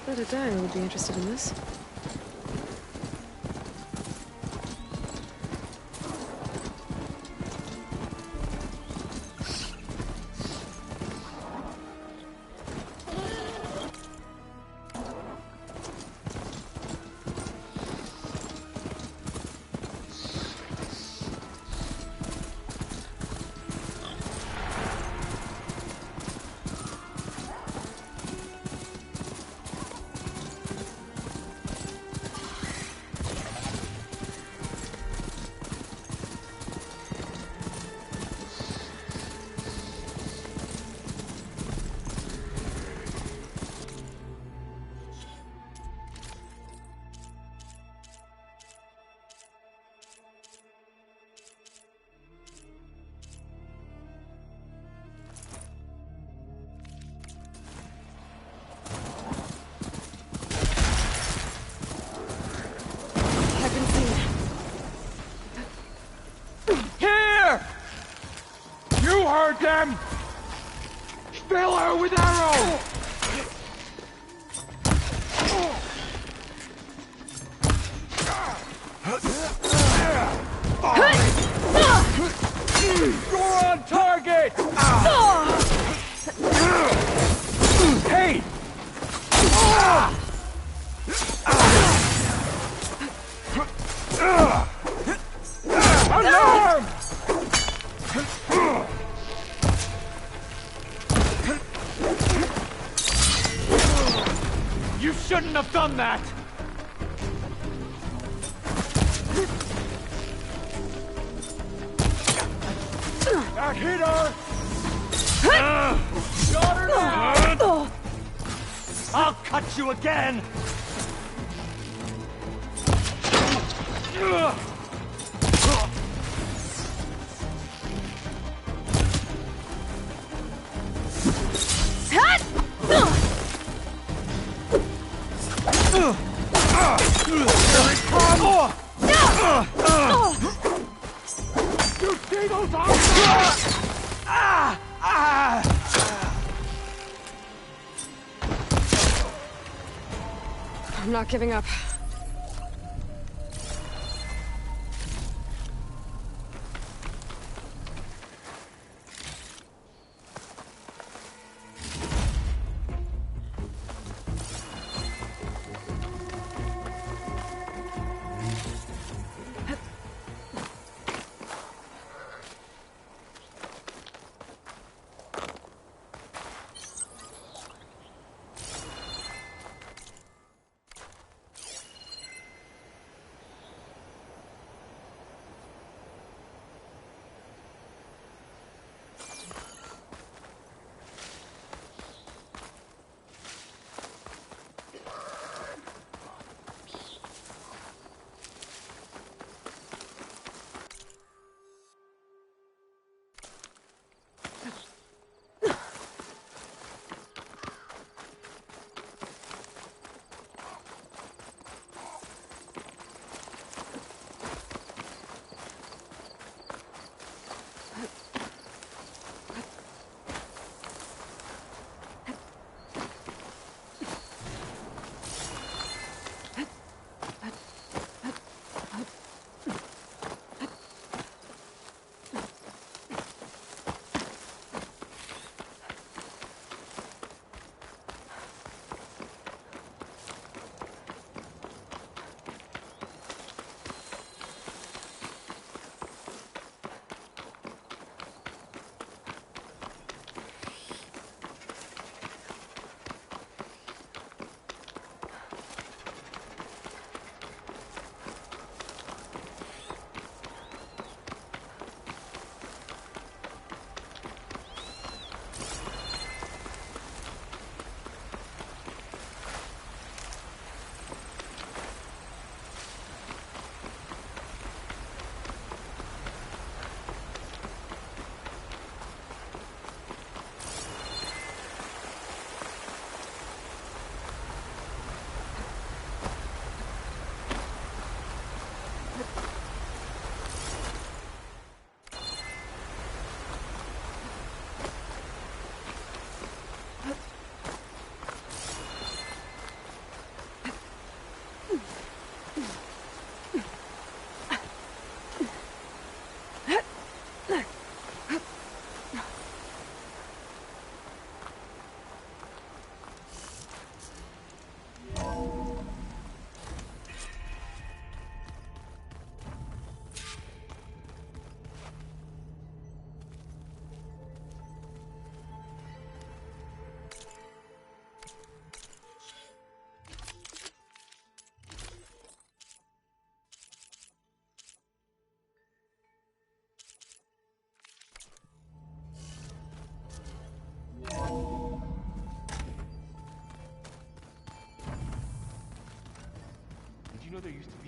Bet a diner would be interested in this. Them! Fill her with arrows! You're on target! Hey! Alarm! You shouldn't have done that! I hit her! Got her now! I'll cut you again! You see those arms? I'm not giving up.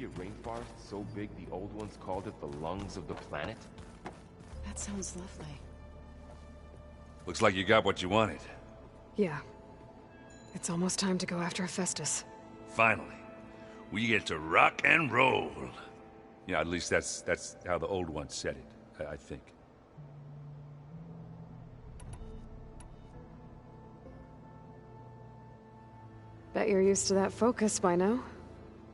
a rainforest so big the old ones called it the lungs of the planet? That sounds lovely. Looks like you got what you wanted. Yeah. It's almost time to go after Hephaestus. Finally. We get to rock and roll. Yeah, at least that's how the old ones said it, I think. Bet you're used to that focus by now.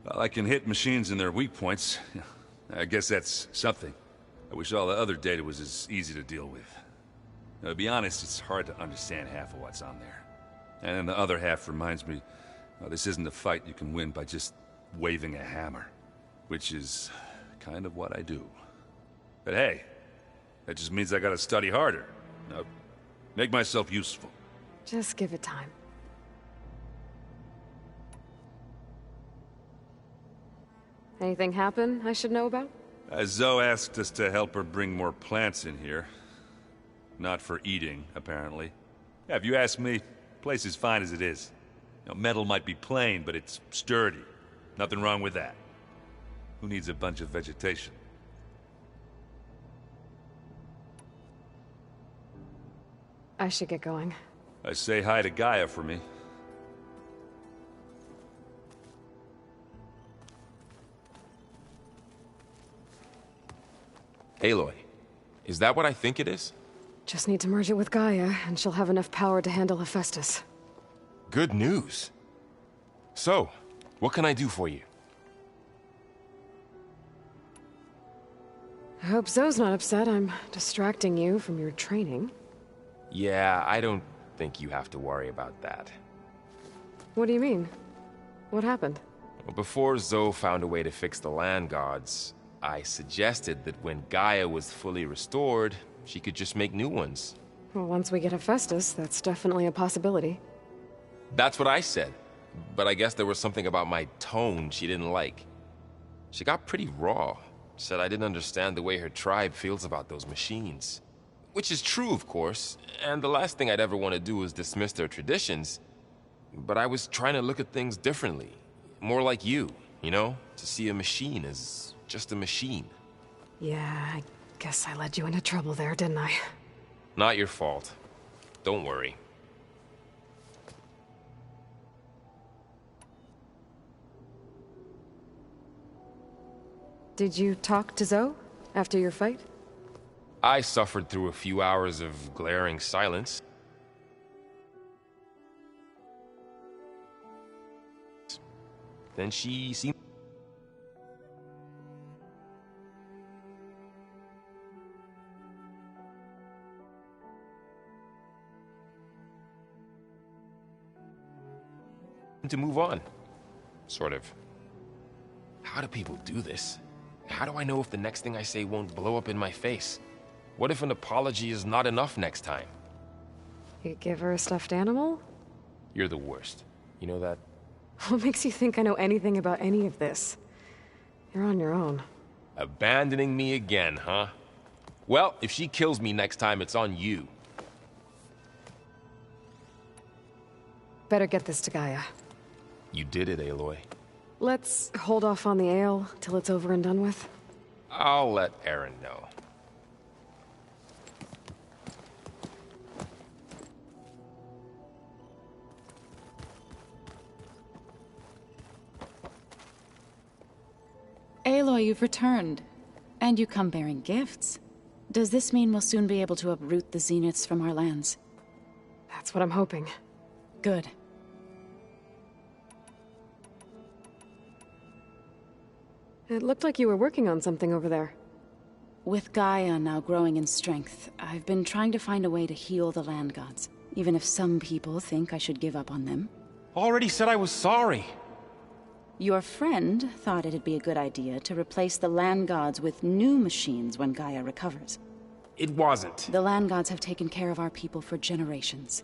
Well, I can hit machines in their weak points. I guess that's something. I wish all the other data was as easy to deal with. Now, to be honest, it's hard to understand half of what's on there. And then the other half reminds me, this isn't a fight you can win by just waving a hammer. Which is kind of what I do. But hey, that just means I gotta study harder. Now, make myself useful. Just give it time. Anything happen I should know about? Zoe asked us to help her bring more plants in here. Not for eating, apparently. Yeah, if you ask me, the place is fine as it is. Metal might be plain, but it's sturdy. Nothing wrong with that. Who needs a bunch of vegetation? I should get going. Say hi to Gaia for me. Aloy, is that what I think it is? Just need to merge it with Gaia, and she'll have enough power to handle Hephaestus. Good news. So, what can I do for you? I hope Zoe's not upset I'm distracting you from your training. Yeah, I don't think you have to worry about that. What do you mean? What happened? Well, before Zoe found a way to fix the land gods, I suggested that when Gaia was fully restored, she could just make new ones. Well, once we get Hephaestus, that's definitely a possibility. That's what I said, but I guess there was something about my tone she didn't like. She got pretty raw, said I didn't understand the way her tribe feels about those machines. Which is true, of course, and the last thing I'd ever want to do is dismiss their traditions. But I was trying to look at things differently. More like you know? To see a machine as just a machine. Yeah, I guess I led you into trouble there, didn't I? Not your fault. Don't worry. Did you talk to Zoe after your fight? I suffered through a few hours of glaring silence. Then she seemed to move on. Sort of. How do people do this? How do I know if the next thing I say won't blow up in my face? What if an apology is not enough next time? You give her a stuffed animal? You're the worst. You know that? What makes you think I know anything about any of this? You're on your own. Abandoning me again, huh? Well, if she kills me next time, it's on you. Better get this to Gaia. You did it, Aloy. Let's hold off on the ale till it's over and done with. I'll let Aaron know. Aloy, you've returned. And you come bearing gifts. Does this mean we'll soon be able to uproot the Zeniths from our lands? That's what I'm hoping. Good. It looked like you were working on something over there. With Gaia now growing in strength, I've been trying to find a way to heal the land gods, even if some people think I should give up on them. Already said I was sorry. Your friend thought it'd be a good idea to replace the land gods with new machines when Gaia recovers. It wasn't. The land gods have taken care of our people for generations.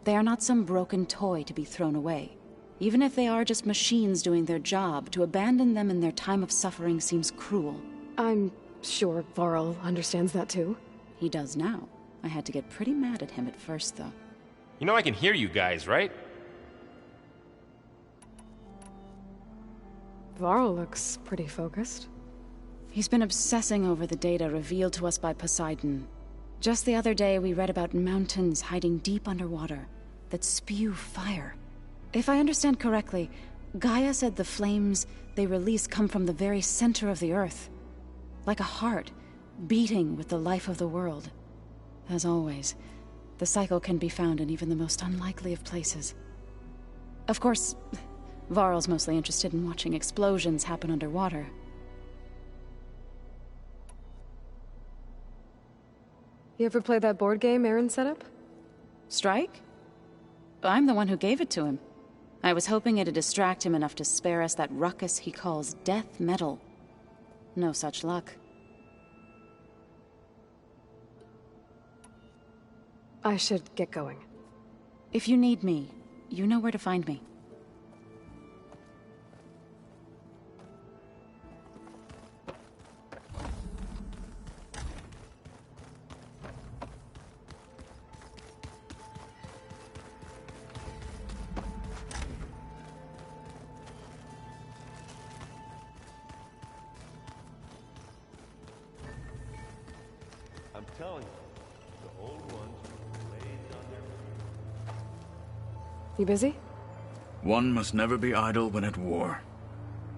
They are not some broken toy to be thrown away. Even if they are just machines doing their job, to abandon them in their time of suffering seems cruel. I'm sure Varl understands that too. He does now. I had to get pretty mad at him at first, though. You know I can hear you guys, right? Varl looks pretty focused. He's been obsessing over the data revealed to us by Poseidon. Just the other day, we read about mountains hiding deep underwater that spew fire. If I understand correctly, Gaia said the flames they release come from the very center of the Earth. Like a heart, beating with the life of the world. As always, the cycle can be found in even the most unlikely of places. Of course, Varl's mostly interested in watching explosions happen underwater. You ever play that board game Aaron set up? Strike? I'm the one who gave it to him. I was hoping it'd distract him enough to spare us that ruckus he calls death metal. No such luck. I should get going. If you need me, you know where to find me. I'm telling you, the old ones were laid on their... You busy? One must never be idle when at war.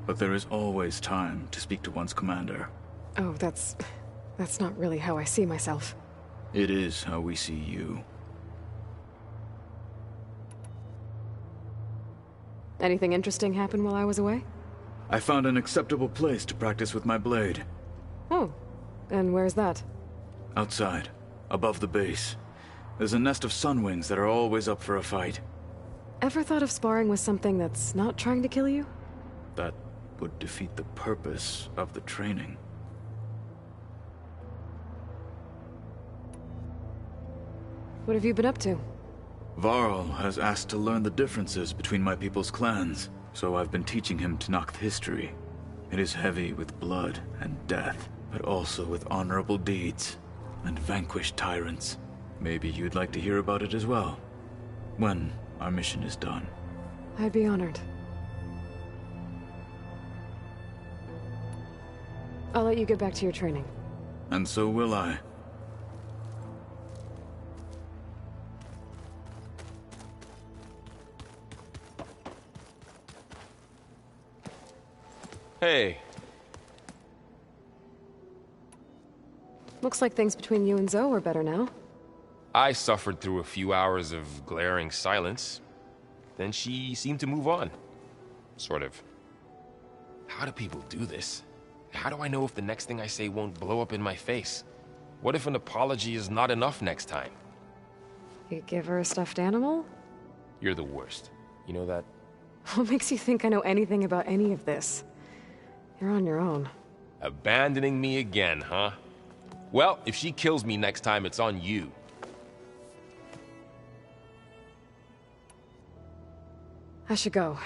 But there is always time to speak to one's commander. Oh, that's not really how I see myself. It is how we see you. Anything interesting happen while I was away? I found an acceptable place to practice with my blade. Oh, and where's that? Outside, above the base. There's a nest of sunwings that are always up for a fight. Ever thought of sparring with something that's not trying to kill you? That would defeat the purpose of the training. What have you been up to? Varl has asked to learn the differences between my people's clans, so I've been teaching him Tenakth history. It is heavy with blood and death, but also with honorable deeds and vanquished tyrants. Maybe you'd like to hear about it as well, when our mission is done. I'd be honored. I'll let you get back to your training. And so will I. Hey. Looks like things between you and Zoe are better now. I suffered through a few hours of glaring silence. Then she seemed to move on. Sort of. How do people do this? How do I know if the next thing I say won't blow up in my face? What if an apology is not enough next time? You give her a stuffed animal? You're the worst. You know that? What makes you think I know anything about any of this? You're on your own. Abandoning me again, huh? Well, if she kills me next time, it's on you. I should go.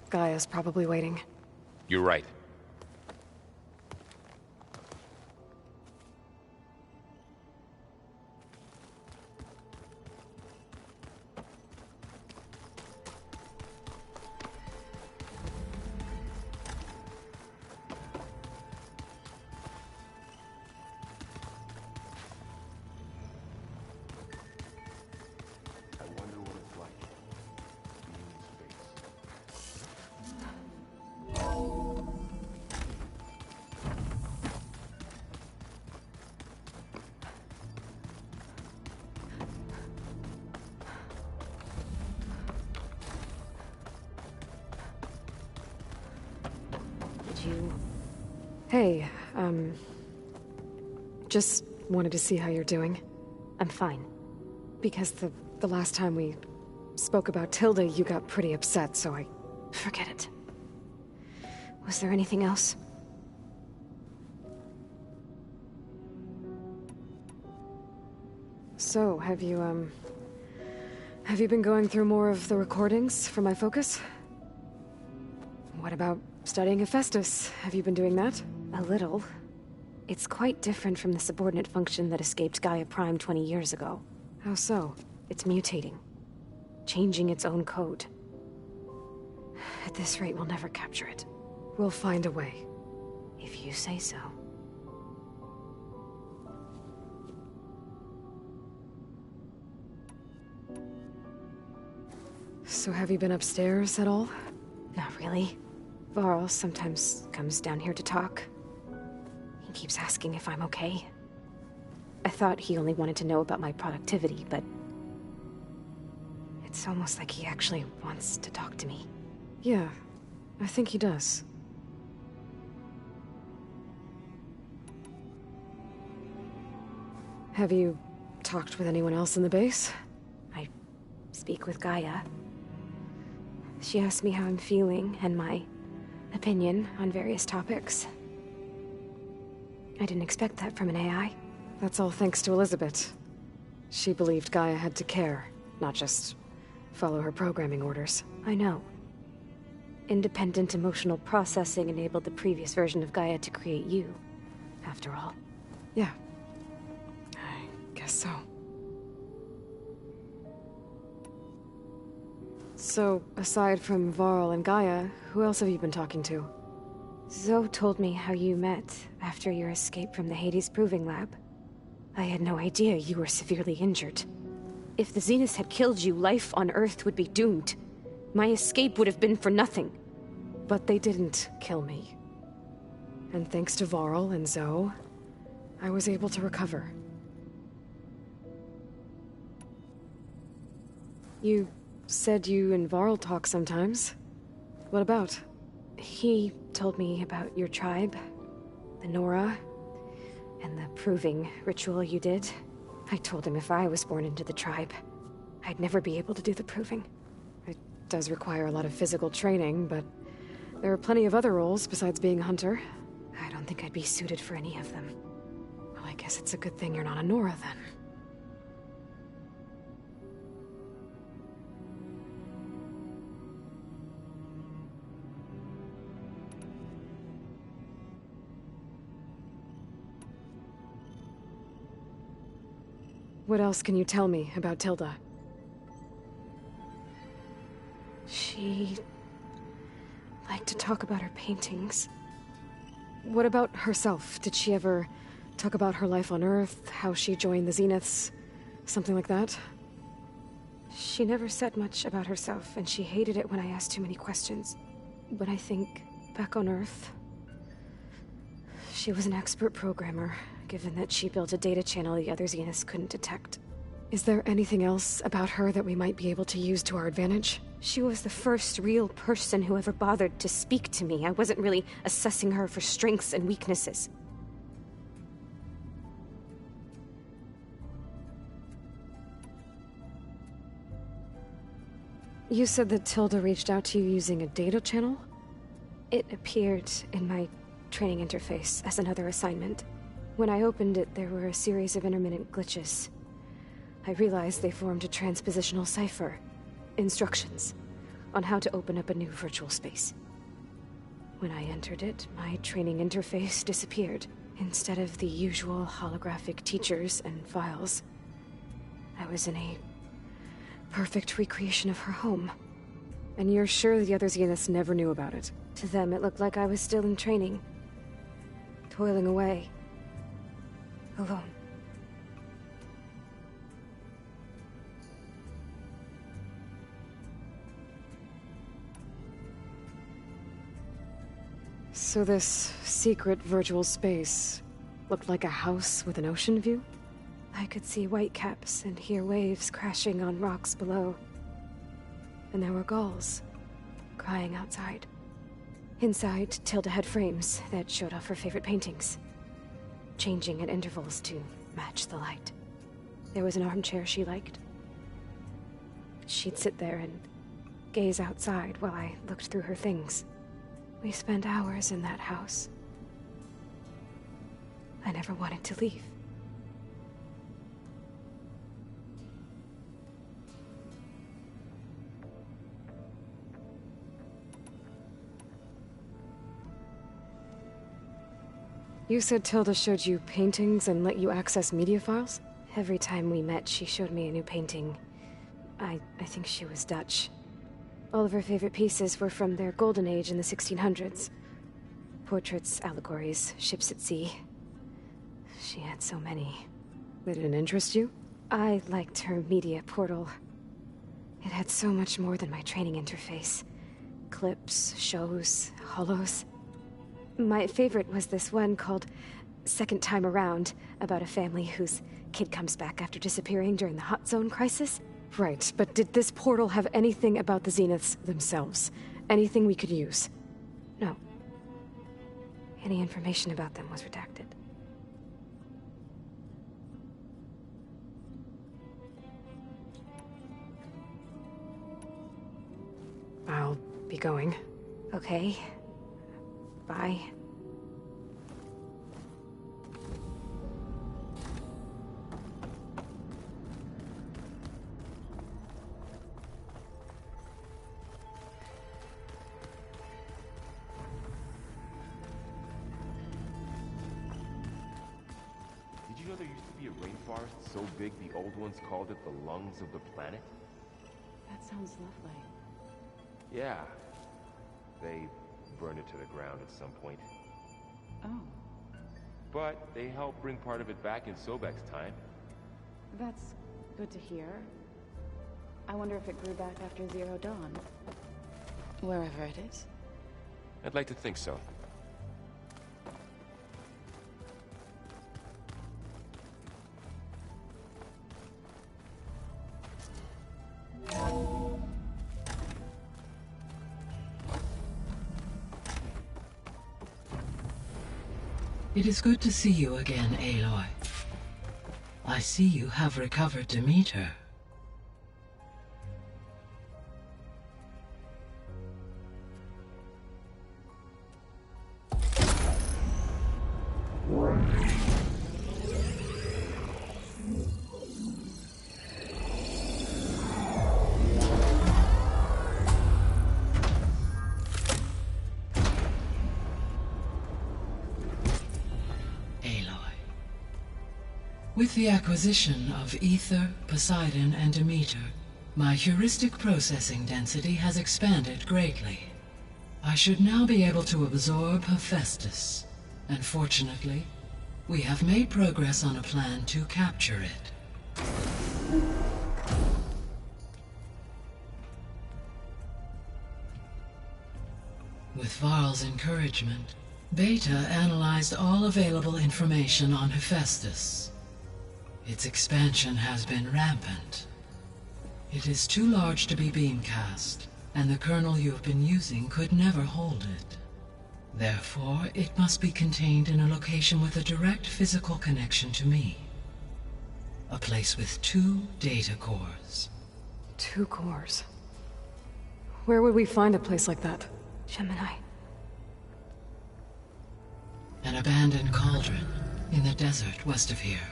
Gaia's probably waiting. You're right. Hey, just wanted to see how you're doing. I'm fine. Because the last time we spoke about Tilda, you got pretty upset, so I... Forget it. Was there anything else? So, have you been going through more of the recordings for my focus? What about studying Hephaestus? Have you been doing that? A little. It's quite different from the subordinate function that escaped Gaia Prime 20 years ago. How so? It's mutating. Changing its own code. At this rate, we'll never capture it. We'll find a way. If you say so. So have you been upstairs at all? Not really. Varl sometimes comes down here to talk. He keeps asking if I'm okay. I thought he only wanted to know about my productivity, but... it's almost like he actually wants to talk to me. Yeah, I think he does. Have you talked with anyone else in the base? I speak with Gaia. She asked me how I'm feeling and my opinion on various topics. I didn't expect that from an AI. That's all thanks to Elizabeth. She believed Gaia had to care, not just follow her programming orders. I know. Independent emotional processing enabled the previous version of Gaia to create you, after all. Yeah. I guess so. So, aside from Varl and Gaia, who else have you been talking to? Zoe told me how you met after your escape from the Hades Proving Lab. I had no idea you were severely injured. If the Zeniths had killed you, life on Earth would be doomed. My escape would have been for nothing. But they didn't kill me. And thanks to Varl and Zoe, I was able to recover. You said you and Varl talk sometimes. What about? He told me about your tribe, the Nora, and the proving ritual you did. I told him if I was born into the tribe, I'd never be able to do the proving. It does require a lot of physical training, but there are plenty of other roles besides being a hunter. I don't think I'd be suited for any of them. Well, I guess it's a good thing you're not a Nora, then. What else can you tell me about Tilda? She liked to talk about her paintings. What about herself? Did she ever talk about her life on Earth, how she joined the Zeniths, something like that? She never said much about herself, and she hated it when I asked too many questions. But I think, back on Earth, she was an expert programmer, given that she built a data channel the other Zeniths couldn't detect. Is there anything else about her that we might be able to use to our advantage? She was the first real person who ever bothered to speak to me. I wasn't really assessing her for strengths and weaknesses. You said that Tilda reached out to you using a data channel? It appeared in my training interface as another assignment. When I opened it, there were a series of intermittent glitches. I realized they formed a transpositional cipher. Instructions on how to open up a new virtual space. When I entered it, my training interface disappeared. Instead of the usual holographic teachers and files, I was in a perfect recreation of her home. And you're sure the other Zeniths never knew about it? To them, it looked like I was still in training. Toiling away. Alone. So this secret virtual space looked like a house with an ocean view? I could see whitecaps and hear waves crashing on rocks below. And there were gulls crying outside. Inside, Tilda had frames that showed off her favorite paintings, changing at intervals to match the light. There was an armchair she liked. She'd sit there and gaze outside while I looked through her things. We spent hours in that house. I never wanted to leave. You said Tilda showed you paintings and let you access media files? Every time we met, she showed me a new painting. I think she was Dutch. All of her favorite pieces were from their golden age in the 1600s. Portraits, allegories, ships at sea. She had so many. They didn't interest you? I liked her media portal. It had so much more than my training interface. Clips, shows, holos. My favorite was this one called Second Time Around, about a family whose kid comes back after disappearing during the Hot Zone crisis. Right, but did this portal have anything about the Zeniths themselves? Anything we could use? No. Any information about them was redacted. I'll be going. Okay. Bye. Did you know there used to be a rainforest so big the old ones called it the lungs of the planet? That sounds lovely. Yeah. They burned it to the ground at some point. Oh, But they helped bring part of it back in Sobek's time. that's good to hear. I wonder if it grew back after Zero Dawn. Wherever it is. I'd like to think so. It is good to see you again, Aloy. I see you have recovered Demeter. With the acquisition of Ether, Poseidon, and Demeter, my heuristic processing density has expanded greatly. I should now be able to absorb Hephaestus, and fortunately, we have made progress on a plan to capture it. With Varl's encouragement, Beta analyzed all available information on Hephaestus. Its expansion has been rampant. It is too large to be beamcast, and the kernel you have been using could never hold it. Therefore, it must be contained in a location with a direct physical connection to me. A place with 2 data cores. 2 cores. Where would we find a place like that? Gemini. An abandoned cauldron in the desert west of here.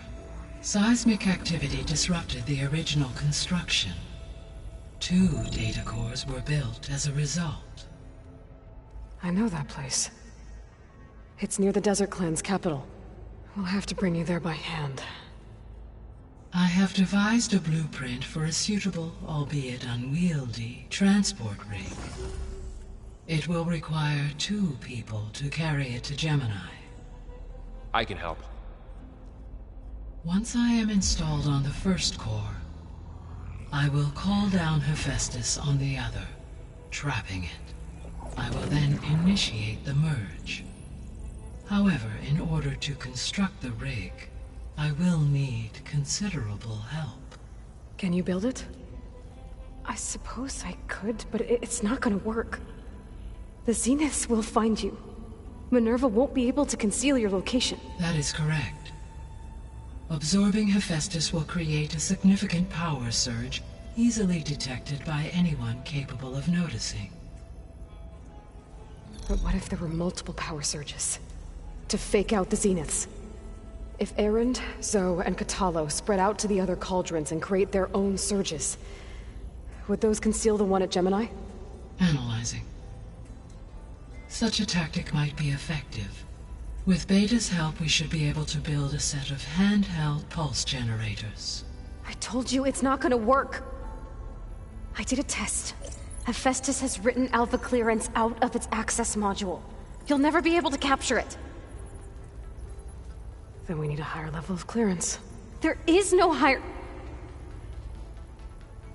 Seismic activity disrupted the original construction. 2 data cores were built as a result. I know that place. It's near the Desert Clan's capital. We'll have to bring you there by hand. I have devised a blueprint for a suitable, albeit unwieldy, transport rig. It will require 2 people to carry it to Gemini. I can help. Once I am installed on the first core, I will call down Hephaestus on the other, trapping it. I will then initiate the merge. However, in order to construct the rig, I will need considerable help. Can you build it? I suppose I could, but it's not gonna work. The Zeniths will find you. Minerva won't be able to conceal your location. That is correct. Absorbing Hephaestus will create a significant power surge, easily detected by anyone capable of noticing. But what if there were multiple power surges? To fake out the Zeniths? If Erend, Zoe, and Katalo spread out to the other cauldrons and create their own surges, would those conceal the one at Gemini? Analyzing. Such a tactic might be effective. With Beta's help, we should be able to build a set of handheld pulse generators. I told you it's not gonna work. I did a test. Hephaestus has written Alpha Clearance out of its access module. You'll never be able to capture it. Then we need a higher level of clearance. There is no higher...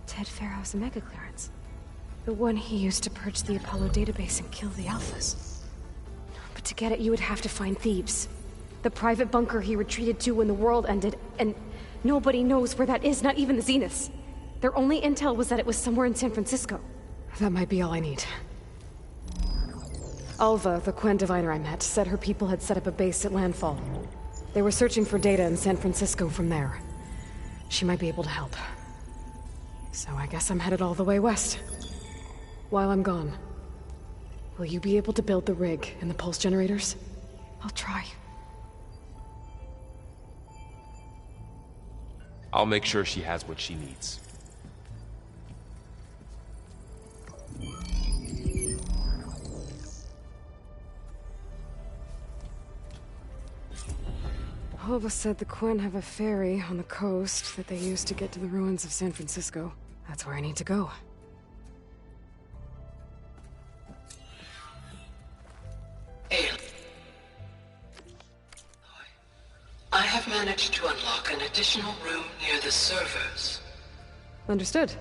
Ted Pharaoh's Omega clearance. The one he used to purge the Apollo database and kill the Alphas. But to get it, you would have to find Thebes. The private bunker he retreated to when the world ended, and nobody knows where that is, not even the Zeniths. Their only intel was that it was somewhere in San Francisco. That might be all I need. Alva, the Quen diviner I met, said her people had set up a base at landfall. They were searching for data in San Francisco from there. She might be able to help. So I guess I'm headed all the way west. While I'm gone, will you be able to build the rig and the pulse generators? I'll try. I'll make sure she has what she needs. Alva said the Quen have a ferry on the coast that they use to get to the ruins of San Francisco. That's where I need to go. I have managed to unlock an additional room near the servers. Understood.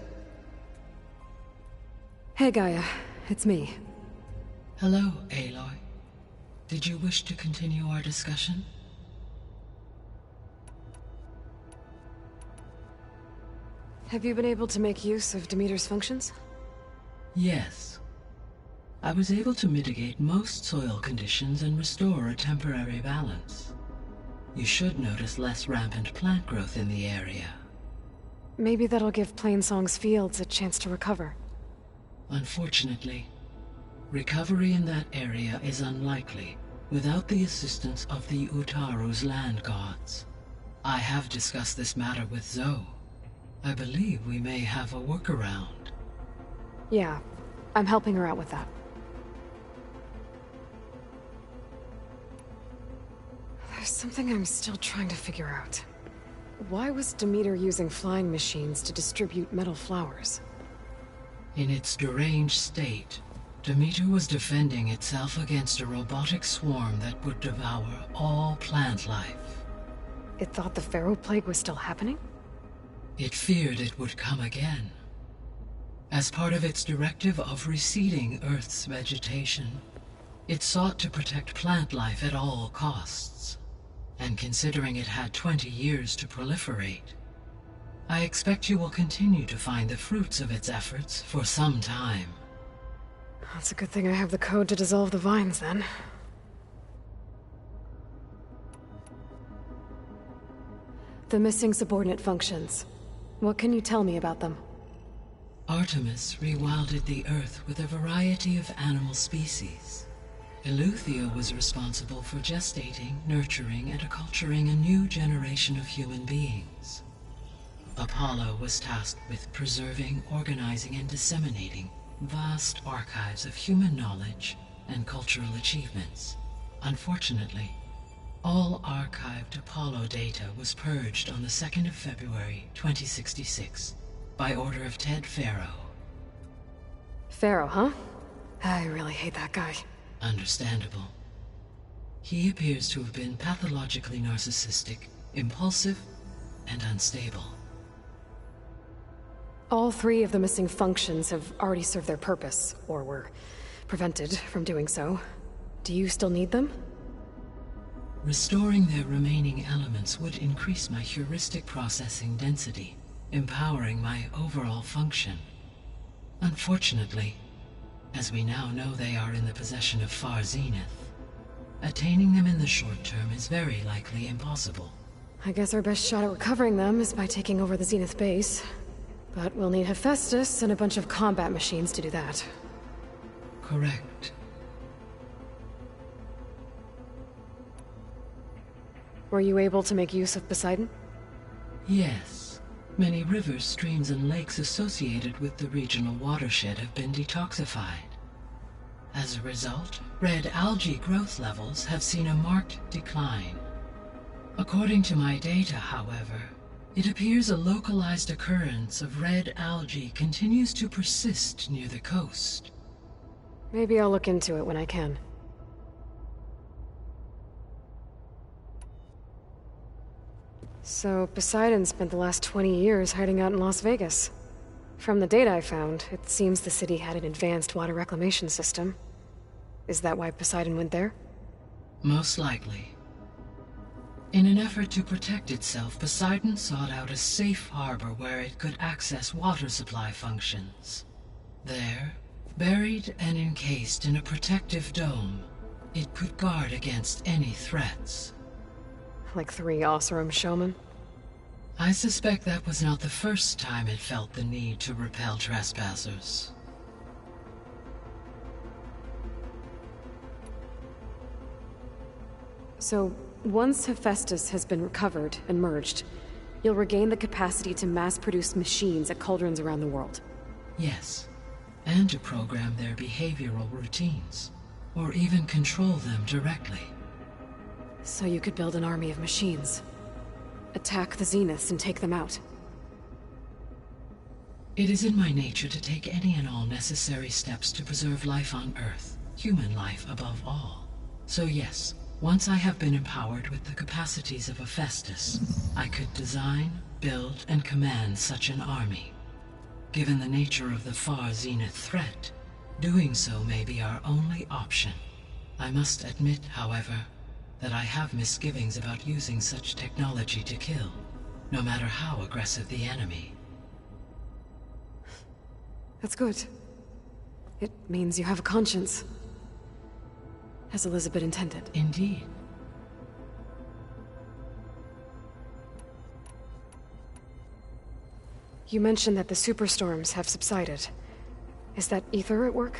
Hey, Gaia. It's me. Hello, Aloy. Did you wish to continue our discussion? Have you been able to make use of Demeter's functions? Yes. I was able to mitigate most soil conditions and restore a temporary balance. You should notice less rampant plant growth in the area. Maybe that'll give Plainsong's fields a chance to recover. Unfortunately, recovery in that area is unlikely without the assistance of the Utaru's land gods. I have discussed this matter with Zoe. I believe we may have a workaround. Yeah, I'm helping her out with that. There's something I'm still trying to figure out. Why was Demeter using flying machines to distribute metal flowers? In its deranged state, Demeter was defending itself against a robotic swarm that would devour all plant life. It thought the Pharaoh Plague was still happening? It feared it would come again. As part of its directive of reseeding Earth's vegetation, it sought to protect plant life at all costs. And considering it had 20 years to proliferate, I expect you will continue to find the fruits of its efforts for some time. That's a good thing I have the code to dissolve the vines, then. The missing subordinate functions. What can you tell me about them? Artemis rewilded the Earth with a variety of animal species. Eleuthia was responsible for gestating, nurturing, and acculturating a new generation of human beings. Apollo was tasked with preserving, organizing, and disseminating vast archives of human knowledge and cultural achievements. Unfortunately, all archived Apollo data was purged on the 2nd of February, 2066, by order of Ted Pharaoh. Pharaoh, huh? I really hate that guy. Understandable. He appears to have been pathologically narcissistic, impulsive, and unstable. All 3 of the missing functions have already served their purpose, or were prevented from doing so. Do you still need them? Restoring their remaining elements would increase my heuristic processing density, empowering my overall function. Unfortunately, as we now know they are in the possession of Far Zenith, attaining them in the short term is very likely impossible. I guess our best shot at recovering them is by taking over the Zenith base. But we'll need Hephaestus and a bunch of combat machines to do that. Correct. Were you able to make use of Poseidon? Yes. Many rivers, streams, and lakes associated with the regional watershed have been detoxified. As a result, red algae growth levels have seen a marked decline. According to my data, however, it appears a localized occurrence of red algae continues to persist near the coast. Maybe I'll look into it when I can. So Poseidon spent the last 20 years hiding out in Las Vegas. From the data I found, it seems the city had an advanced water reclamation system. Is that why Poseidon went there? Most likely. In an effort to protect itself, Poseidon sought out a safe harbor where it could access water supply functions. There, buried and encased in a protective dome, it could guard against any threats. Like 3 Oseram showmen? I suspect that was not the first time it felt the need to repel trespassers. So, once Hephaestus has been recovered and merged, you'll regain the capacity to mass-produce machines at cauldrons around the world. Yes, and to program their behavioral routines, or even control them directly. So you could build an army of machines. Attack the Zeniths and take them out. It is in my nature to take any and all necessary steps to preserve life on Earth, human life above all. So yes, once I have been empowered with the capacities of Hephaestus, I could design, build, and command such an army. Given the nature of the far Zenith threat, doing so may be our only option. I must admit, however, that I have misgivings about using such technology to kill, no matter how aggressive the enemy. That's good. It means you have a conscience. As Elizabeth intended. Indeed. You mentioned that the superstorms have subsided. Is that Ether at work?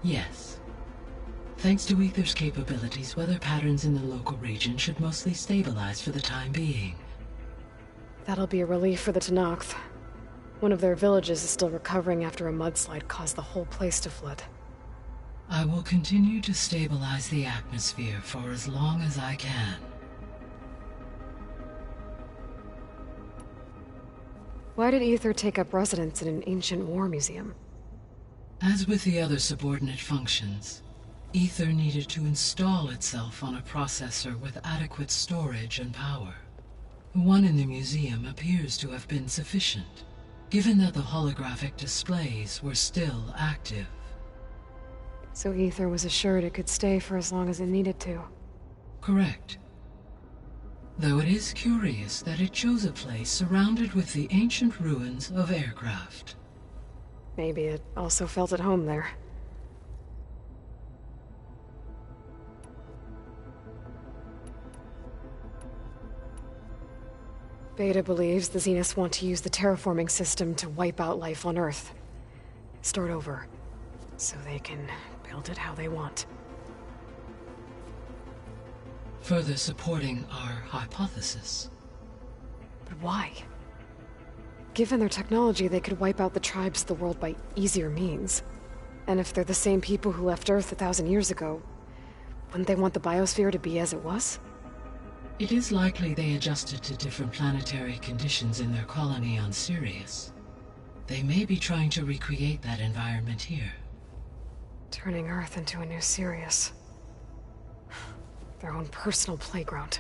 Yes. Thanks to Ether's capabilities, weather patterns in the local region should mostly stabilize for the time being. That'll be a relief for the Tenakth. One of their villages is still recovering after a mudslide caused the whole place to flood. I will continue to stabilize the atmosphere for as long as I can. Why did Ether take up residence in an ancient war museum? As with the other subordinate functions, Ether needed to install itself on a processor with adequate storage and power. The one in the museum appears to have been sufficient, given that the holographic displays were still active. So Ether was assured it could stay for as long as it needed to. Correct. Though it is curious that it chose a place surrounded with the ancient ruins of aircraft. Maybe it also felt at home there. Beta believes the Zeniths want to use the terraforming system to wipe out life on Earth. Start over, so they can build it how they want. Further supporting our hypothesis. But why? Given their technology, they could wipe out the tribes of the world by easier means. And if they're the same people who left Earth 1,000 years ago, wouldn't they want the biosphere to be as it was? It is likely they adjusted to different planetary conditions in their colony on Sirius. They may be trying to recreate that environment here. Turning Earth into a new Sirius. Their own personal playground.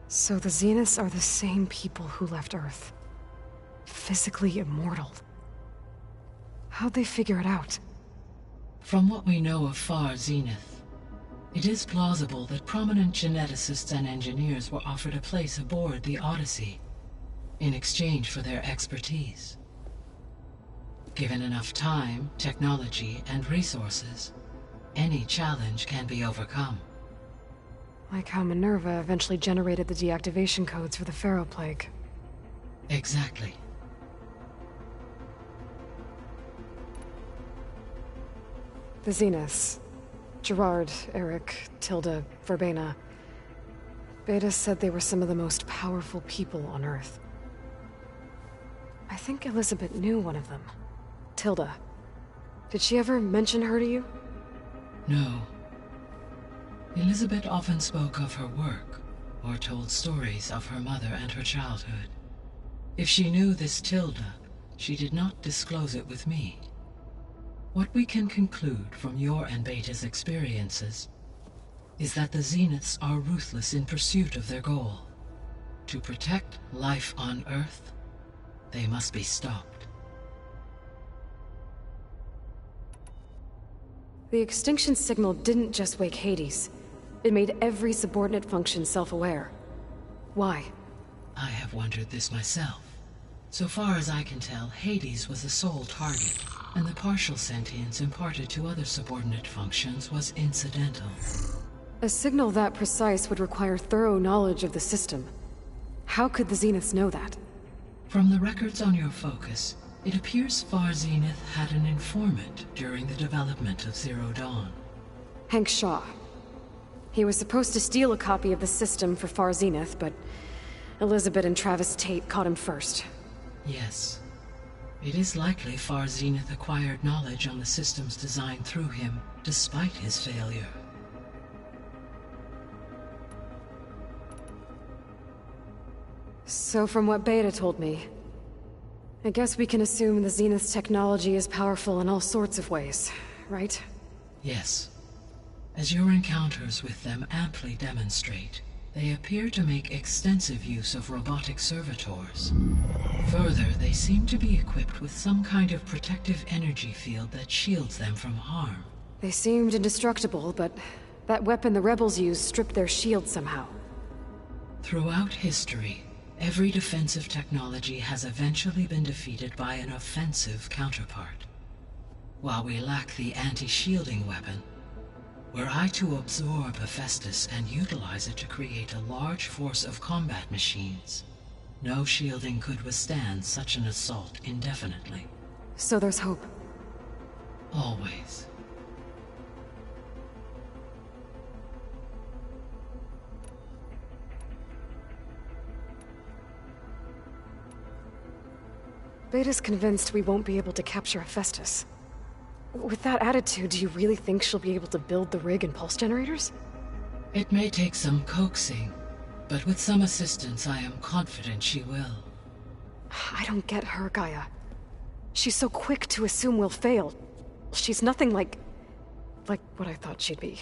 So the Zeniths are the same people who left Earth. Physically immortal. How'd they figure it out? From what we know of Far Zenith, it is plausible that prominent geneticists and engineers were offered a place aboard the Odyssey in exchange for their expertise. Given enough time, technology, and resources, any challenge can be overcome. Like how Minerva eventually generated the deactivation codes for the Pharaoh Plague. Exactly. The Zeniths. Gerard, Eric, Tilda, Verbena. Beta said they were some of the most powerful people on Earth. I think Elizabeth knew one of them. Tilda. Did she ever mention her to you? No. Elizabeth often spoke of her work, or told stories of her mother and her childhood. If she knew this Tilda, she did not disclose it with me. What we can conclude from your and Beta's experiences is that the Zeniths are ruthless in pursuit of their goal. To protect life on Earth, they must be stopped. The extinction signal didn't just wake Hades. It made every subordinate function self-aware. Why? I have wondered this myself. So far as I can tell, Hades was the sole target, and the partial sentience imparted to other subordinate functions was incidental. A signal that precise would require thorough knowledge of the system. How could the Zeniths know that? From the records on your focus, it appears Far Zenith had an informant during the development of Zero Dawn. Hank Shaw. He was supposed to steal a copy of the system for Far Zenith, but Elizabeth and Travis Tate caught him first. Yes. It is likely Far Zenith acquired knowledge on the system's design through him, despite his failure. So from what Beta told me, I guess we can assume the Zenith's technology is powerful in all sorts of ways, right? Yes. As your encounters with them amply demonstrate, they appear to make extensive use of robotic servitors. Further, they seem to be equipped with some kind of protective energy field that shields them from harm. They seemed indestructible, but that weapon the rebels used stripped their shield somehow. Throughout history, every defensive technology has eventually been defeated by an offensive counterpart. While we lack the anti-shielding weapon, were I to absorb Hephaestus and utilize it to create a large force of combat machines, no shielding could withstand such an assault indefinitely. So there's hope. Always. Beta's convinced we won't be able to capture Hephaestus. With that attitude, do you really think she'll be able to build the rig and pulse generators? It may take some coaxing, but with some assistance I am confident she will. I don't get her, Gaia. She's so quick to assume we'll fail. She's nothing like what I thought she'd be.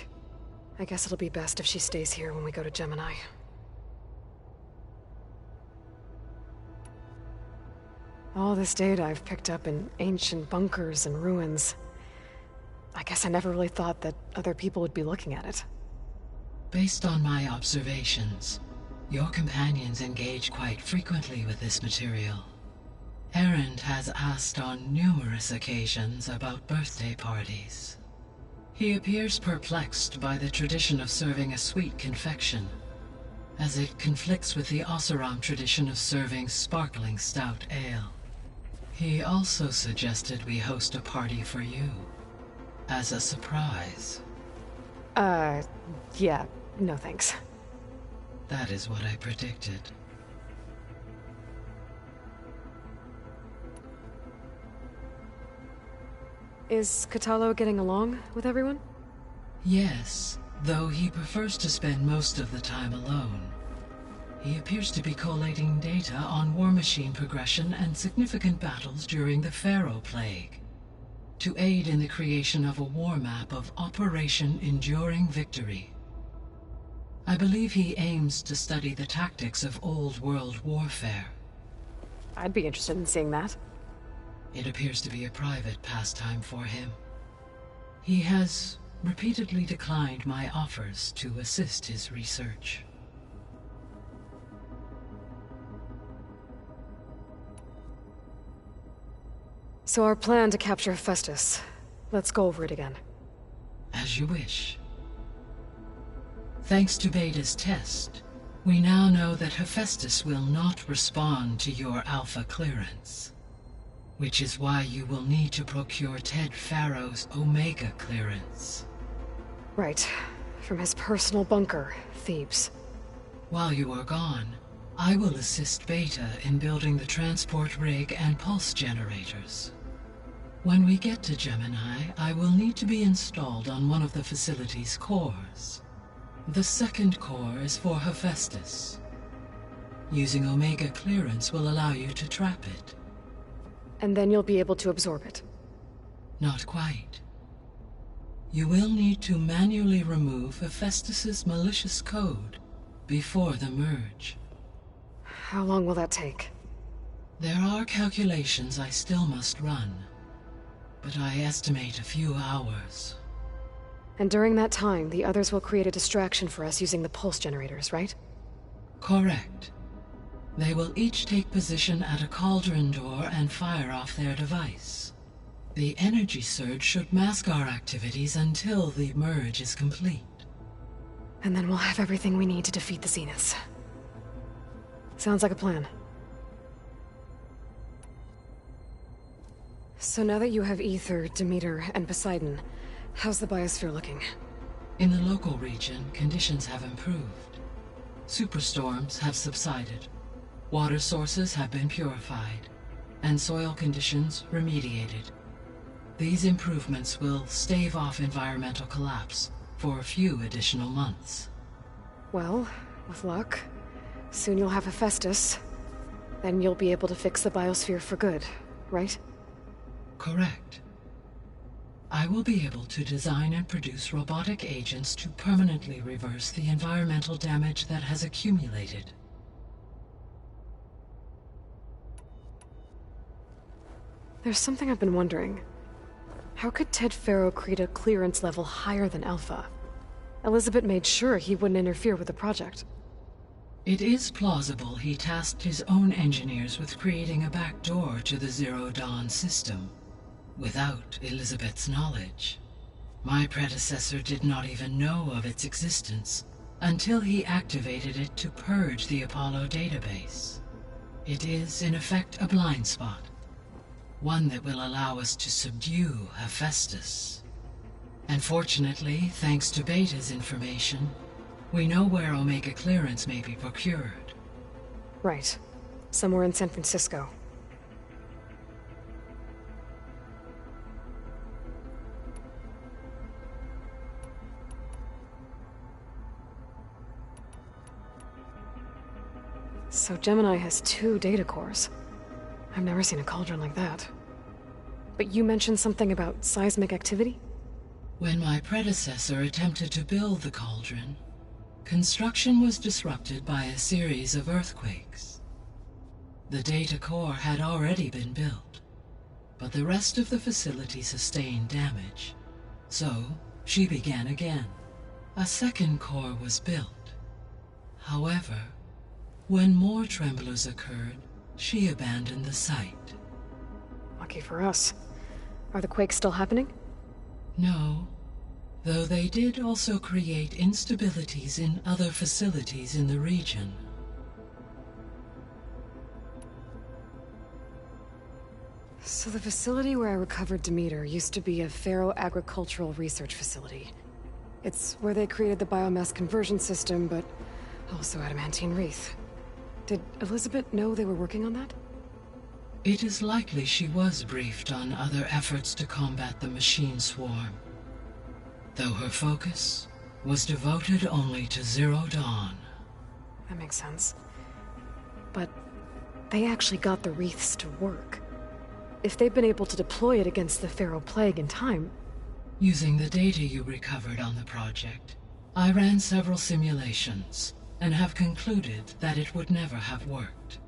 I guess it'll be best if she stays here when we go to Gemini. All this data I've picked up in ancient bunkers and ruins. I guess I never really thought that other people would be looking at it. Based on my observations, your companions engage quite frequently with this material. Erend has asked on numerous occasions about birthday parties. He appears perplexed by the tradition of serving a sweet confection, as it conflicts with the Oseram tradition of serving sparkling stout ale. He also suggested we host a party for you, as a surprise. Yeah, no thanks. That is what I predicted. Is Catalo getting along with everyone? Yes, though he prefers to spend most of the time alone. He appears to be collating data on war machine progression and significant battles during the Pharaoh Plague, to aid in the creation of a war map of Operation Enduring Victory. I believe he aims to study the tactics of old world warfare. I'd be interested in seeing that. It appears to be a private pastime for him. He has repeatedly declined my offers to assist his research. So our plan to capture Hephaestus. Let's go over it again. As you wish. Thanks to Beta's test, we now know that Hephaestus will not respond to your Alpha clearance, which is why you will need to procure Ted Pharaoh's Omega clearance. Right. From his personal bunker, Thebes. While you are gone, I will assist Beta in building the transport rig and pulse generators. When we get to Gemini, I will need to be installed on one of the facility's cores. The second core is for Hephaestus. Using Omega clearance will allow you to trap it. And then you'll be able to absorb it. Not quite. You will need to manually remove Hephaestus's malicious code before the merge. How long will that take? There are calculations I still must run, but I estimate a few hours. And during that time, the others will create a distraction for us using the pulse generators, right? Correct. They will each take position at a cauldron door and fire off their device. The energy surge should mask our activities until the merge is complete. And then we'll have everything we need to defeat the Zeniths. Sounds like a plan. So now that you have Ether, Demeter, and Poseidon, how's the biosphere looking? In the local region, conditions have improved. Superstorms have subsided. Water sources have been purified, and soil conditions remediated. These improvements will stave off environmental collapse for a few additional months. Well, with luck, soon you'll have Hephaestus. Then you'll be able to fix the biosphere for good, right? Correct. I will be able to design and produce robotic agents to permanently reverse the environmental damage that has accumulated. There's something I've been wondering. How could Ted Faro create a clearance level higher than Alpha? Elizabeth made sure he wouldn't interfere with the project. It is plausible he tasked his own engineers with creating a back door to the Zero Dawn system, without Elizabeth's knowledge. My predecessor did not even know of its existence until he activated it to purge the Apollo database. It is, in effect, a blind spot. One that will allow us to subdue Hephaestus. And fortunately, thanks to Beta's information, we know where Omega clearance may be procured. Right. Somewhere in San Francisco. So Gemini has 2 data cores. I've never seen a cauldron like that. But you mentioned something about seismic activity? When my predecessor attempted to build the cauldron, construction was disrupted by a series of earthquakes. The data core had already been built, but the rest of the facility sustained damage. So, she began again. A second core was built. However, when more tremblers occurred, she abandoned the site. Lucky for us. Are the quakes still happening? No, though they did also create instabilities in other facilities in the region. So the facility where I recovered Demeter used to be a Faro agricultural research facility. It's where they created the biomass conversion system, but also adamantine wreath. Did Elizabeth know they were working on that? It is likely she was briefed on other efforts to combat the machine swarm, though her focus was devoted only to Zero Dawn. That makes sense. But they actually got the wreaths to work. If they've been able to deploy it against the Faro Plague in time... Using the data you recovered on the project, I ran several simulations and have concluded that it would never have worked.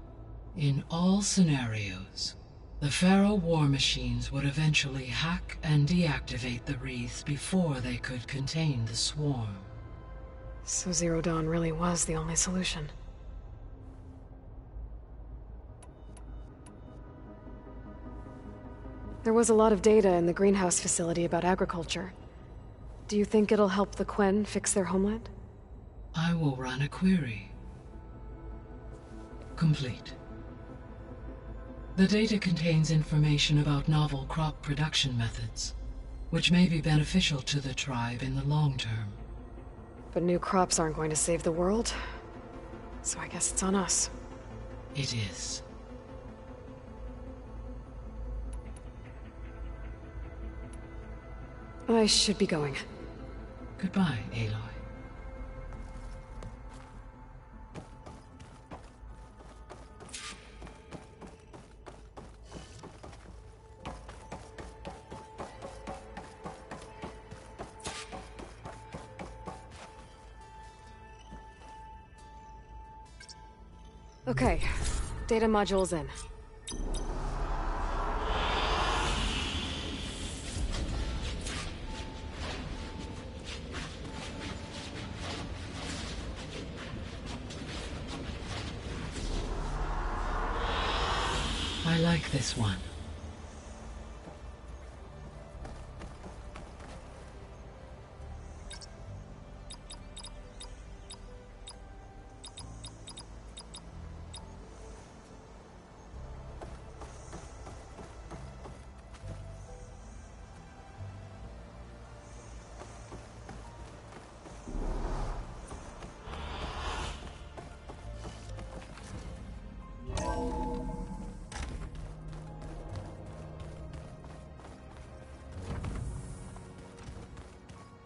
In all scenarios, the Faro war machines would eventually hack and deactivate the wreath before they could contain the swarm. So Zero Dawn really was the only solution. There was a lot of data in the greenhouse facility about agriculture. Do you think it'll help the Quen fix their homeland? I will run a query. Complete. The data contains information about novel crop production methods, which may be beneficial to the tribe in the long term. But new crops aren't going to save the world, so I guess it's on us. It is. I should be going. Goodbye, Aloy. Okay, data module's in. I like this one.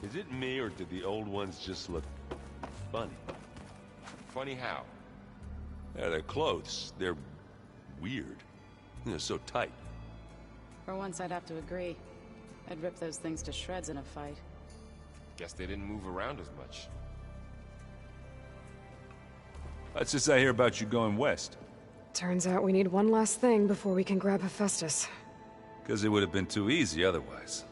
Is it me, or did the old ones just look funny? Funny how? Yeah, their clothes, they're weird. They're so tight. For once, I'd have to agree. I'd rip those things to shreds in a fight. Guess they didn't move around as much. That's just I hear about you going west. Turns out we need one last thing before we can grab Hephaestus. Because it would have been too easy otherwise.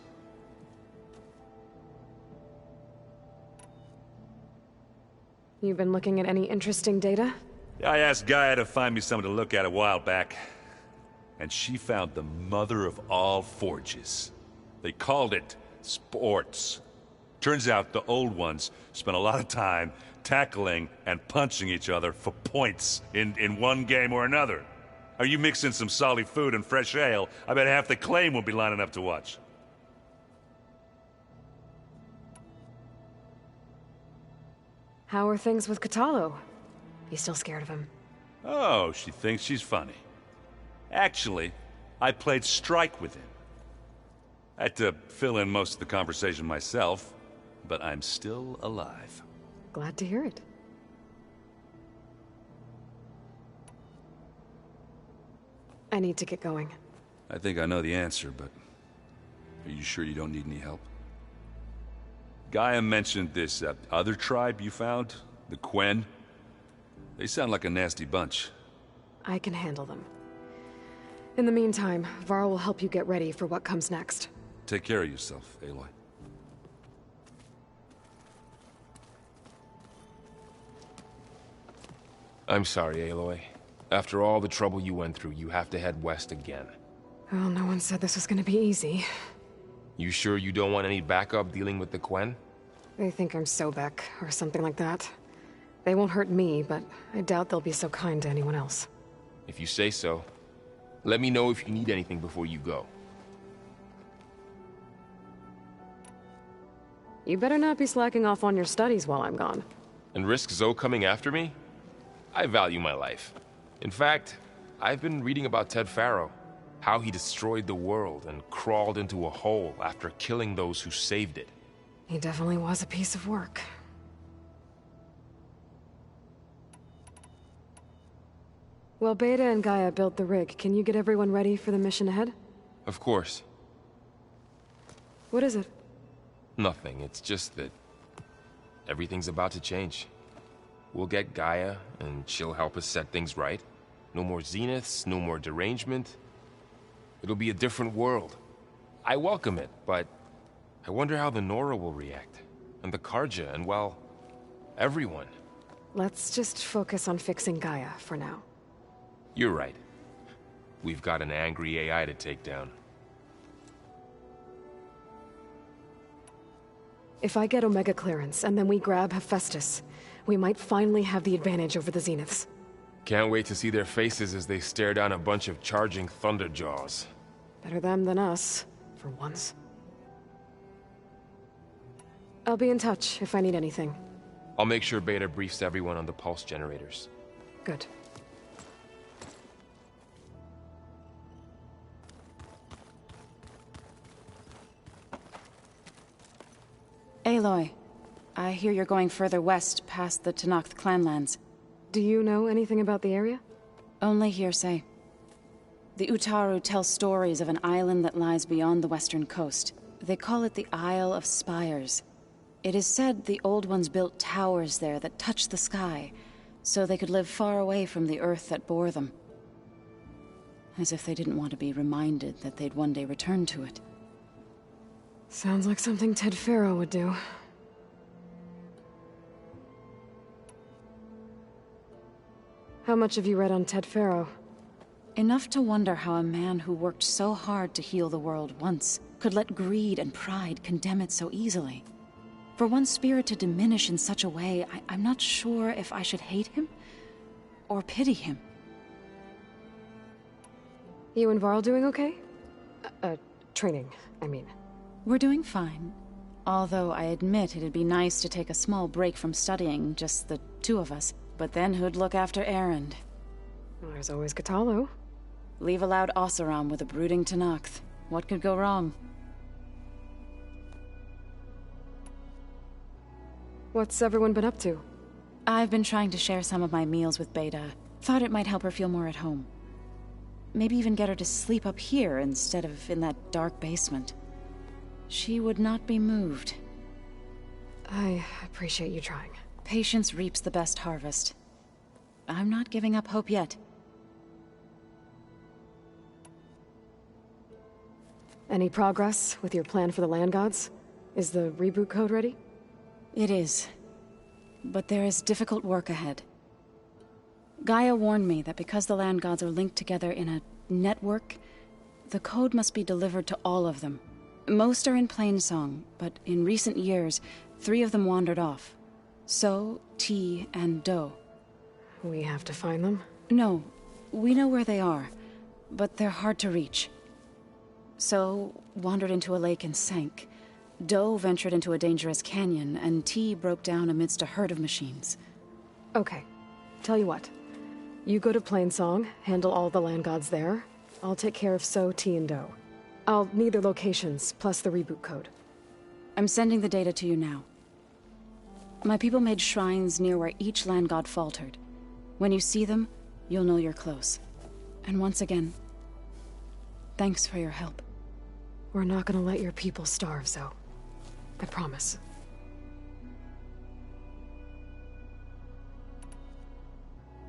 You've been looking at any interesting data? I asked Gaia to find me something to look at a while back. And she found the mother of all forges. They called it sports. Turns out the old ones spent a lot of time tackling and punching each other for points in one game or another. Are you mixing some solid food and fresh ale? I bet half the claim will be lining up to watch. How are things with Catalo? You still scared of him? Oh, she thinks she's funny. Actually, I played strike with him. I had to fill in most of the conversation myself, but I'm still alive. Glad to hear it. I need to get going. I think I know the answer, but are you sure you don't need any help? Gaia mentioned this other tribe you found, the Quen. They sound like a nasty bunch. I can handle them. In the meantime, Varl will help you get ready for what comes next. Take care of yourself, Aloy. I'm sorry, Aloy. After all the trouble you went through, you have to head west again. Well, no one said this was gonna be easy. You sure you don't want any backup dealing with the Quen? They think I'm Sobek, or something like that. They won't hurt me, but I doubt they'll be so kind to anyone else. If you say so. Let me know if you need anything before you go. You better not be slacking off on your studies while I'm gone. And risk Zoe coming after me? I value my life. In fact, I've been reading about Ted Faro. How he destroyed the world and crawled into a hole after killing those who saved it. He definitely was a piece of work. Well, Beta and Gaia built the rig. Can you get everyone ready for the mission ahead? Of course. What is it? Nothing. It's just that everything's about to change. We'll get Gaia, and she'll help us set things right. No more zeniths, no more derangement. It'll be a different world. I welcome it, but I wonder how the Nora will react. And the Karja, and well, everyone. Let's just focus on fixing Gaia for now. You're right. We've got an angry AI to take down. If I get Omega clearance, and then we grab Hephaestus, we might finally have the advantage over the Zeniths. Can't wait to see their faces as they stare down a bunch of charging Thunderjaws. Better them than us, for once. I'll be in touch if I need anything. I'll make sure Beta briefs everyone on the pulse generators. Good. Aloy, I hear you're going further west past the Tenakth clanlands. Do you know anything about the area? Only hearsay. The Utaru tell stories of an island that lies beyond the western coast. They call it the Isle of Spires. It is said the Old Ones built towers there that touch the sky, so they could live far away from the Earth that bore them. As if they didn't want to be reminded that they'd one day return to it. Sounds like something Ted Faro would do. How much have you read on Ted Faro? Enough to wonder how a man who worked so hard to heal the world once could let greed and pride condemn it so easily. For one's spirit to diminish in such a way, I'm not sure if I should hate him or pity him. You and Varl doing okay? Training, I mean. We're doing fine. Although I admit it'd be nice to take a small break from studying, just the two of us. But then who'd look after Erend? Well, there's always Katalo. Leave a loud Oseram with a brooding Tenakth. What could go wrong? What's everyone been up to? I've been trying to share some of my meals with Beta. Thought it might help her feel more at home. Maybe even get her to sleep up here instead of in that dark basement. She would not be moved. I appreciate you trying. Patience reaps the best harvest. I'm not giving up hope yet. Any progress with your plan for the land gods? Is the reboot code ready? It is. But there is difficult work ahead. Gaia warned me that because the land gods are linked together in a network, the code must be delivered to all of them. Most are in Plainsong, but in recent years, 3 of them wandered off. So, T, and Do. We have to find them? No, we know where they are, but they're hard to reach. So, wandered into a lake and sank. Do ventured into a dangerous canyon, and T broke down amidst a herd of machines. Okay. Tell you what. You go to Plainsong, handle all the land gods there. I'll take care of So, T, and Do. I'll need their locations, plus the reboot code. I'm sending the data to you now. My people made shrines near where each land god faltered. When you see them, you'll know you're close. And once again, thanks for your help. We're not gonna let your people starve, Zo. I promise.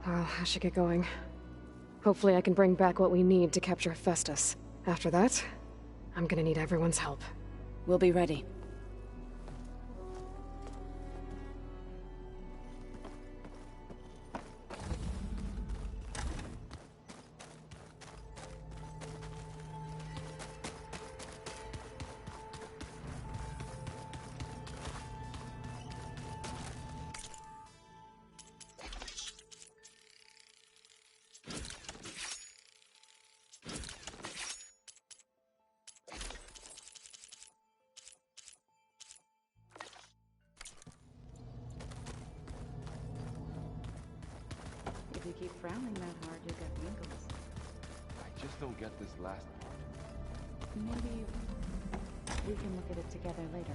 Well, I should get going. Hopefully I can bring back what we need to capture Hephaestus. After that, I'm gonna need everyone's help. We'll be ready. If you keep frowning that hard, you'll get wrinkles. I just don't get this last part. Maybe we can look at it together later.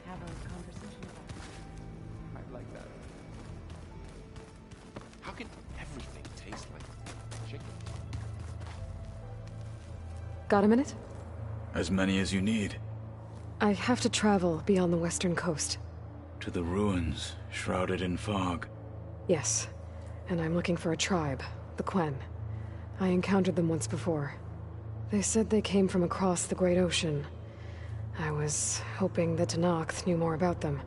Have a conversation about it. I'd like that. How can everything taste like chicken? Got a minute? As many as you need. I have to travel beyond the western coast. To the ruins, shrouded in fog. Yes. And I'm looking for a tribe, the Quen. I encountered them once before. They said they came from across the Great Ocean. I was hoping that Tenakth knew more about them.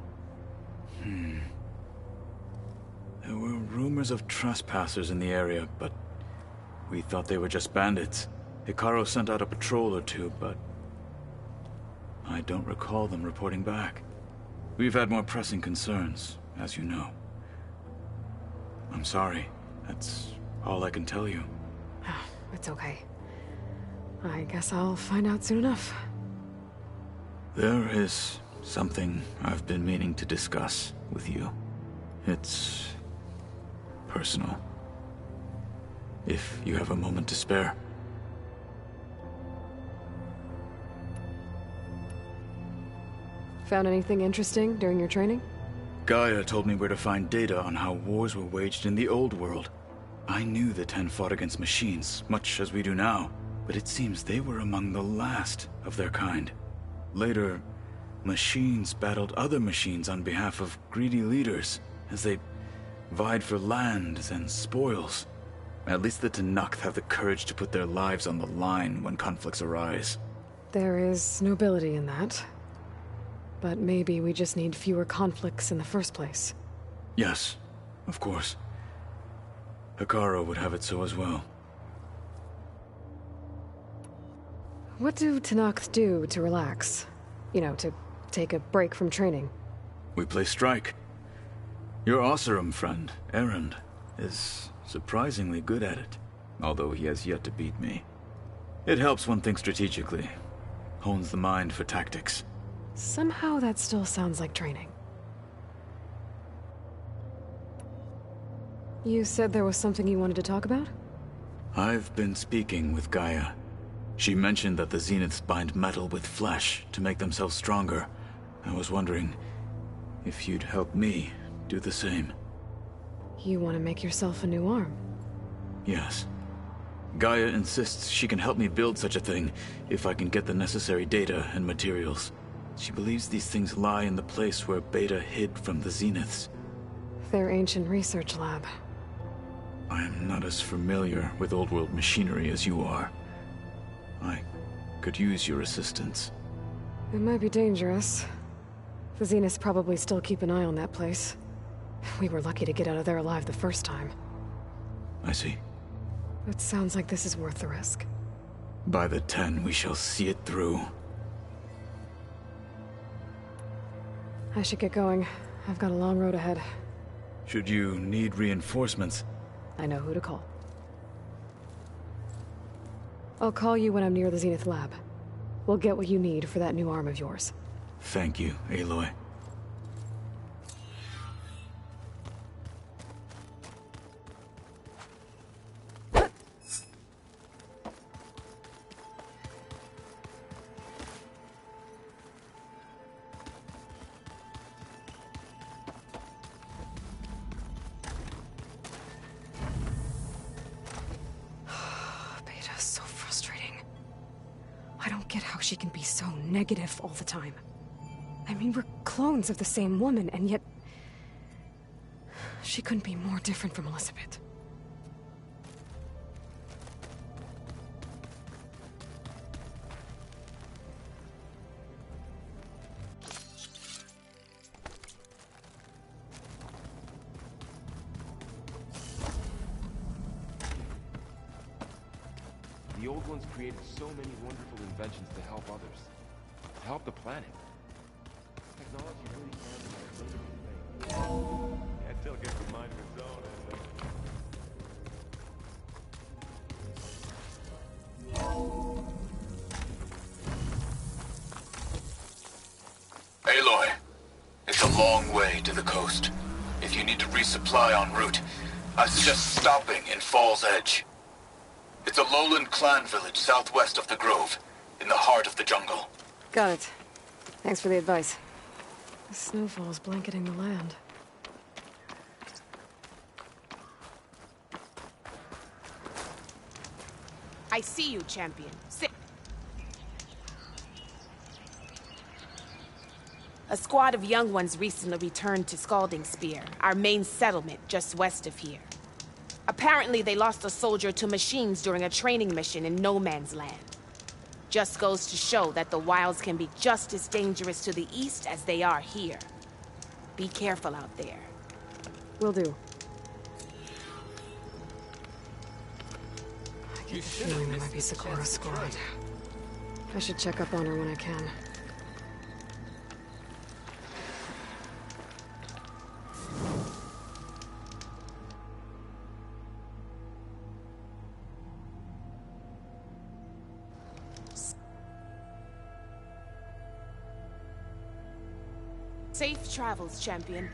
There were rumors of trespassers in the area, but we thought they were just bandits. Hikaru sent out a patrol or two, but I don't recall them reporting back. We've had more pressing concerns, as you know. I'm sorry. That's all I can tell you. It's okay. I guess I'll find out soon enough. There is something I've been meaning to discuss with you. It's personal. If you have a moment to spare. Found anything interesting during your training? Gaia told me where to find data on how wars were waged in the old world. I knew the Ten fought against machines, much as we do now, but it seems they were among the last of their kind. Later, machines battled other machines on behalf of greedy leaders, as they vied for lands and spoils. At least the Tenakth have the courage to put their lives on the line when conflicts arise. There is nobility in that. But maybe we just need fewer conflicts in the first place. Yes, of course. Hekarro would have it so as well. What do Tenakth do to relax? You know, to take a break from training? We play strike. Your Oseram friend, Erend, is surprisingly good at it, although he has yet to beat me. It helps one think strategically, hones the mind for tactics. Somehow that still sounds like training. You said there was something you wanted to talk about? I've been speaking with Gaia. She mentioned that the Zeniths bind metal with flesh to make themselves stronger. I was wondering if you'd help me do the same. You want to make yourself a new arm? Yes. Gaia insists she can help me build such a thing if I can get the necessary data and materials. She believes these things lie in the place where Beta hid from the Zeniths. Their ancient research lab. I am not as familiar with old-world machinery as you are. I could use your assistance. It might be dangerous. The Zeniths probably still keep an eye on that place. We were lucky to get out of there alive the first time. I see. It sounds like this is worth the risk. By the 10, we shall see it through. I should get going. I've got a long road ahead. Should you need reinforcements? I know who to call. I'll call you when I'm near the Zenith lab. We'll get what you need for that new arm of yours. Thank you, Aloy. Beta's so frustrating. I don't get how she can be so negative all the time. I mean, we're clones of the same woman, and yet... she couldn't be more different from Elizabeth. The old ones created so many wonderful inventions to help others. To help the planet. Technology really can be a amazing thing. Can't tell gets a mind of its own, isn't it? Aloy, it's a long way to the coast. If you need to resupply en route, I suggest stopping in Fall's Edge. It's a lowland clan village southwest of the Grove, in the heart of the jungle. Got it. Thanks for the advice. The snowfall's blanketing the land. I see you, champion. Sit. A squad of young ones recently returned to Scalding Spear, our main settlement just west of here. Apparently, they lost a soldier to machines during a training mission in No Man's Land. Just goes to show that the wilds can be just as dangerous to the east as they are here. Be careful out there. Will do. I get the feeling there might be Sakura's squad. I should check up on her when I can. Safe travels, champion.